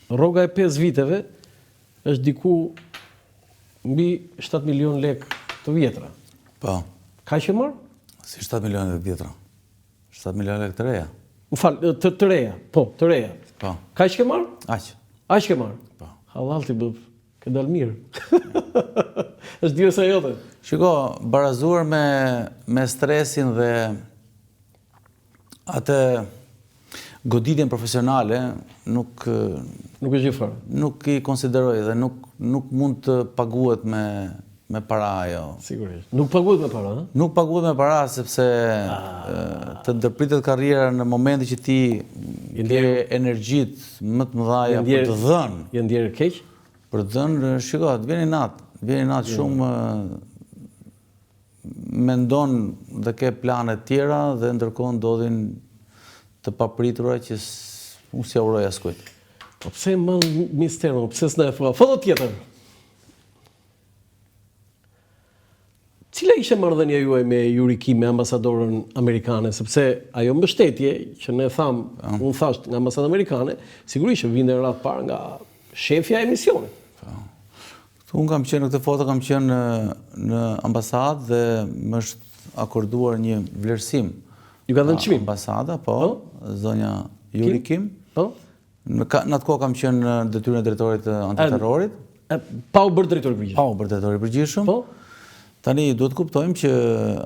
rroga e 5 viteve është diku mbi 7 milion lek të vjetra. Po. Ka që marë? Si 7 milion lek vjetra. 7 milion lek të reja. Më falë, të reja. Po, të reja. Po. Ka që ke marë? Aq. Aq ke marë? Po. Halal ti bëf, ke dalë mirë. është djesa jote. Shiko, barazuar me stresin dhe atë goditjen profesionale, nuk është gjë fare. Nuk i konsideroj dhe nuk mund të paguhet me para ajo. Sigurisht. Nuk paguhet me para, ha? Nuk paguhet me para sepse të ndërpritet karriera në momentin që ti ke energjitë më të mëdha për të dhënë. Je ndjerë keq? Për të dhënë, shiko, të vjen i natë shumë mendon dhe ke plane tjera dhe ndërkohë ndodhin të papritura që unë si uroj askujt. Po pse më misterë, pse s'na e thua? Foto tjetër. Cila ishte marrëdhënia juaj me Yuri Kim, me ambasadorën amerikane, sepse ajo mbështetje që ne unë thash nga ambasada amerikane, sigurisht që vinte radh parë nga shefja e misionit. Unë kam qenë në këtë foto, kam qenë në ambasadë dhe më është akorduar një vlerësim. Ju ka dhënë çmim? Ambasada, po, zonja Yuri Kim. Po. Në atë kohë kam qenë në detyrën e drejtorit të antiterrorit. Pa u bërë drejtori i përgjithshëm. Pa u bërë drejtori i përgjithshëm. Po. Tani duhet kuptojmë që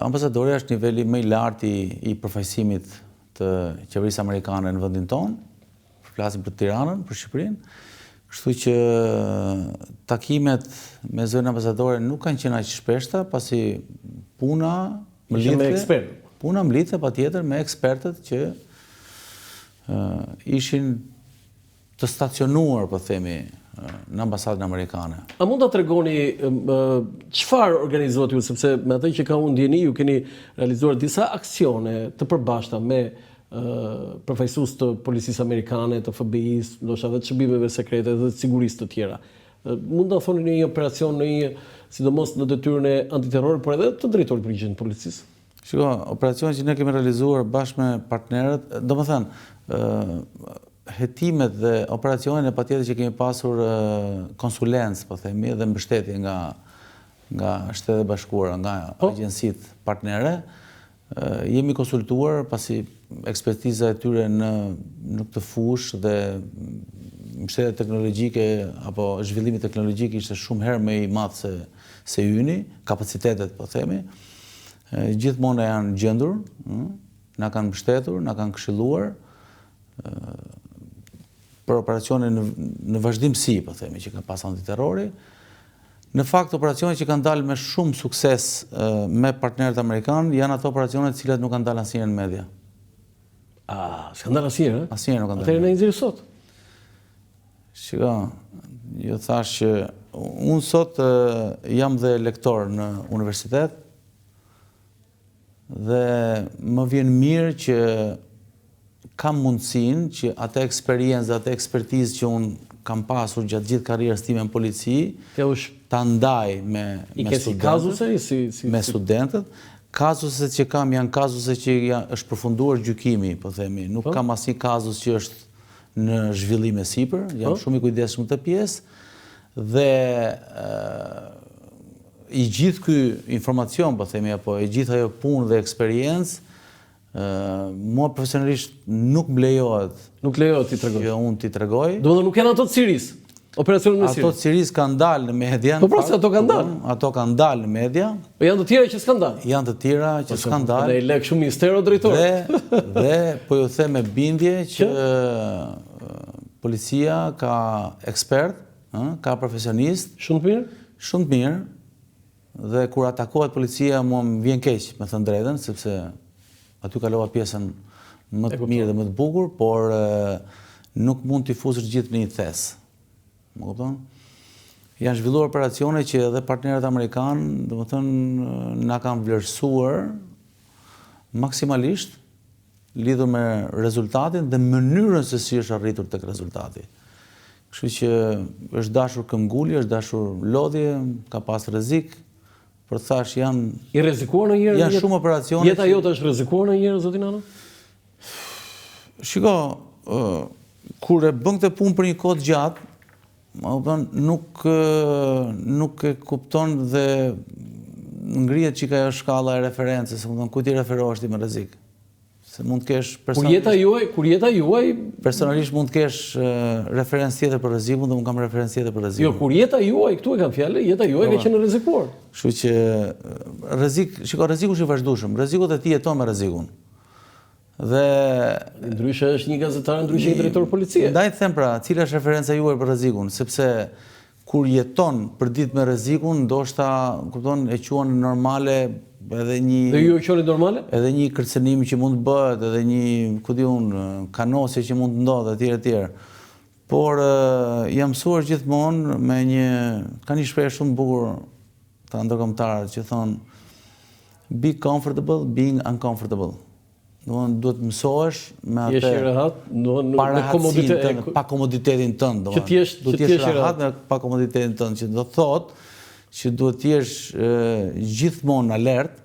ambasadori është niveli më i lartë i përfaqësimit të qeverisë amerikane në vendin tonë. Flasim për Tiranën, për Shqipërinë. Kështu që takimet me zonën ambasadore nuk kanë qenë aq shpeshta, pasi puna mblidhte patjetër me ekspertët që ishin të stacionuar, po themi, në ambasadën amerikane. A mund ta tregoni çfarë organizohet ju, sepse me atë që ka unë ndjeni, ju keni realizuar disa aksione të përbashkëta me përfaqësues të policisë amerikane, të FBI-s, ndoshta edhe të shërbimeve sekrete dhe të sigurisë të tjera. Mund ta thoni në një operacion, sidomos në detyrën e antiterrorit, por edhe të drejtorit përgjithshëm të policisë? Shiko, operacionin që ne kemi realizuar bashkë me partnerët, domethënë, hetimet dhe operacionin e patjetër që kemi pasur konsulencë, po themi, dhe mbështetje nga Shtetet e Bashkuara, nga agjencitë partnere, jemi konsultuar pasi ekspertiza e tyre në këtë fushë dhe mbështetja teknologjike apo zhvillimi teknologjik ishte shumë herë më i madh se yni, kapacitetet, po themi. Gjithmonë janë gjendur, na kanë mbështetur, na kanë këshilluar për operacionin në vazhdimsi, po themi, që ka pas antiterrori. Në fakt, operacionet që kanë dalë me shumë sukses me partnerët amerikanë janë ato operacionet cilat nuk kanë dalë asnjëherë në media. S'kan dalë asnjëherë? Asnjëherë nuk kanë dalë. Atëherë na nxjerr sot. Shiko, ju thash që unë sot jam dhe lektor në universitet dhe më vjen mirë që kam mundësinë që atë eksperiencë, atë ekspertizë që unë kam pasur gjatë gjithë karrierës time në polici, ta ndaj me studentët. Kazuset që kam janë kazuset që është përfunduar gjykimi, po themi. Nuk kam asnjë kazus që është në zhvillim e sipër, jam shumë i kujdesshëm këtë pjesë dhe i gjithë ky informacion, po themi, apo i gjithë ajo punë dhe eksperiencë, mua profesionalisht nuk më lejohet. Nuk lejohet ti tregoj. Që unë ti tregoj. Domethënë nuk janë ato të Siris. Operacionet në Siri. Ato të Siris kanë dalë në media. Po pra se ato kanë dalë. Ato kanë dalë në media. Po janë të tjera që s'kan dalë. Janë të tjera që s'kan dalë. Ne lek shumë mistero drejtor. Dhe po ju them me bindje që policia ka ekspert, ka profesionist. Shumë të mirë. Shumë të mirë. Dhe kur atakohet policia mua më vjen keq, me thënë drejtën, sepse aty kalova pjesën më të mirë dhe më të bukur, por nuk mund t'i fusësh gjithë në një thes. Më kupton? Janë zhvilluar operacione që edhe partnerët amerikanë, domethënë, na kanë vlerësuar maksimalisht lidhur me rezultatin dhe mënyrën se si është arritur tek rezultati. Kështu që është dashur këmbgulje, është dashur lodhje, ka pas rrezik. Por thash janë i rrezikuar ndonjëherë? Janë shumë operacione. Jeta jote është rrezikuar ndonjëherë, zotin Ano? Shiko, kur e bën këtë punë për një kohë të gjatë, nuk e kupton dhe ngrihet çika ajo shkalla e referencës, ku ti referohesh ti me rrezik. Se mund të kesh Kur jeta juaj personalisht mund të kesh referencë tjetër për rrezikun, dhe unë kam referencë tjetër për rrezikun. Jo, kur jeta juaj, këtu e kam fjalën, jeta juaj ka qenë rrezikuar. Kështu që rreziku është i vazhdueshëm. Rrezikut e ti jeton me rrezikun. Dhe ndryshe është një gazetar, ndryshe një drejtor policie. Ndaj të them pra, cila është referenca juaj për rrezikun, sepse kur jeton për ditë me rrezikun, ndoshta, kupton, e quan normale edhe një... Dhe ju e quani normale? Edhe një kërcënim që mund të bëhet, edhe një, ku di unë, kanosje që mund të ndodhe, etj. Por jam mësuar gjithmonë me ka një shprehje shumë bukur të ndërkombëtarët që thonë be comfortable being uncomfortable. Duhet mësohesh me atë pa komoditetin tënd, duhet të jesh rehat me pa komoditetin tënd, që do të thotë që duhet të jesh gjithmonë alert,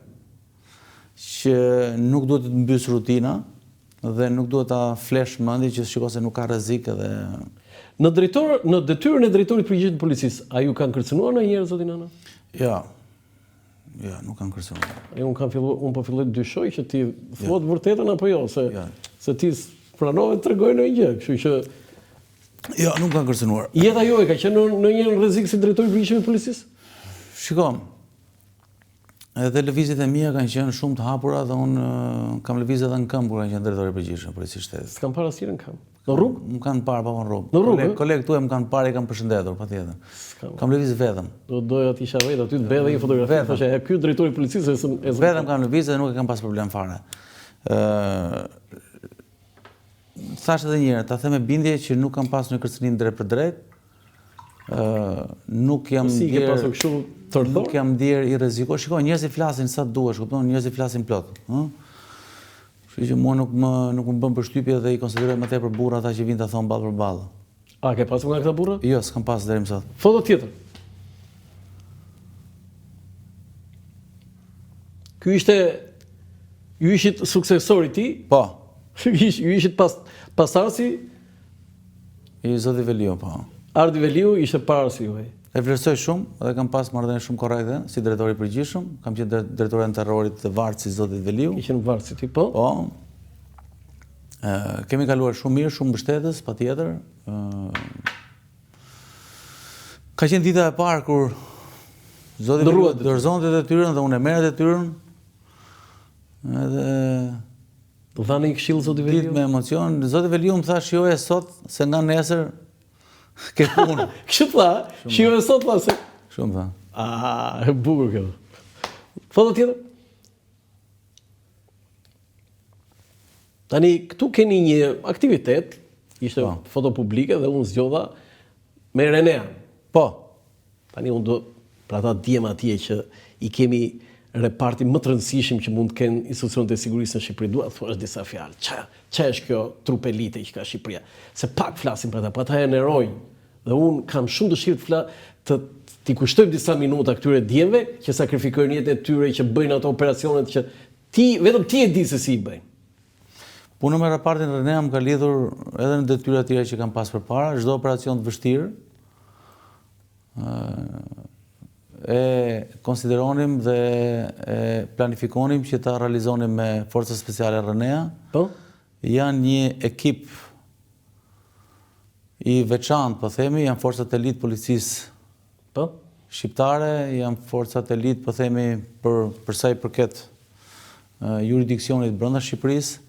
që nuk duhet të mbys rutina dhe nuk duhet ta flesh mendin që shikoj se nuk ka rrezik edhe në detyrën e drejtorit përgjithshëm të policisë, a ju kanë kërcënuar ndonjëherë zotin Ana? Ja, nuk kanë kërcënuar. Unë po filloj të dyshoj që ti thuat vërtetën apo jo, se ti pranove të tregoj në gjë, kështu që... Ja, nuk kanë kërcënuar. Jeta juaj ka qenë në një rrezik si drejtori i përgjithshëm të policisë? Shikom, edhe lëvizjet e mia kanë qenë shumë të hapura dhe unë kam lëvizje edhe në këmbë kur kanë qenë drejtori i përgjithshëm policisë shtetit. S'kam parë asnjëherë në këmbë. Në rrugë? Më kanë parë pa në rrugë. Në rrugë? Kolegë tu e më kanë parë, i kanë përshëndetur, patjetër. Kam lëviz vetëm. Doja të isha vetë aty të bëj një fotografi, thoshe, ky drejtori i policisë vetëm kam lëvizje dhe nuk e kam pas problem fare. Thash edhe një herë, ta them me bindje që nuk kam pasur një kërcënim drejt për drejt. Nuk jam ndier i rrezikuar. Shikoj, njerëzit flasin sa duhesh, kupton, njerëzit flasin plot, Kështu që mua nuk më bën përshtypje dhe i konsideroj më tepër burra ata që vinë ta thonë ballë për ballë. A ke pasur nga këta burra? Jo, s'kam pas deri më sot. Foto tjetër. Ky ju ishit suksesori ti? Po. Ju ishit pasarsi? I zoti Veliu, po. Ardi Veliu ishte parasi juaj. E vlerësoj shumë dhe kam pas marrëdhënie shumë korrekte si drejtori i përgjithshëm. Kam qenë drejtori i terrorit të Varësit zotit Veliu. Që në Varësit ti po? Po. Kemi kaluar shumë mirë, shumë mbështetës, patjetër. Ka qenë dita e parë kur zoti Veliu dorëzonte detyrën dhe unë e merra detyrën. Edhe dhani këshill zoti Veliu? Ditë me emocion, zoti Veliu më tha shijoje sot se nga nesër ke punë. Kështu tha, shijoje sot tha se. Shumë tha. E bukur kjo. Foto tjetër? Tani, këtu keni një aktivitet, ishte foto publike dhe unë zgjodha me Renea. Po. Tani unë do, pra ta djem atje që i kemi repartin më të rëndësishëm që mund të kenë institucionet e sigurisë në Shqipëri, dua të thuash disa fjalë. Ç'a është kjo trup elite që ka Shqipëria? Se pak flasim për ata, po ata janë eroj. Dhe unë kam shumë dëshirë t'i kushtojmë disa minuta këtyre djemve që sakrifikojnë jetën e tyre, që bëjnë ato operacionet që vetëm ti e di se si i bëjnë. Puna me raportin Renea më ka lidhur edhe në detyra tjera që kam pas përpara, çdo operacion të vështirë e konsideronim dhe e planifikonim që ta realizonim me Forcat Speciale Renea. Po? Janë një ekip i veçantë, po themi, janë forcat e litë policisë shqiptare, janë forcat e litë, po themi, për sa i përket jurisdiksionit brenda Shqipërisë.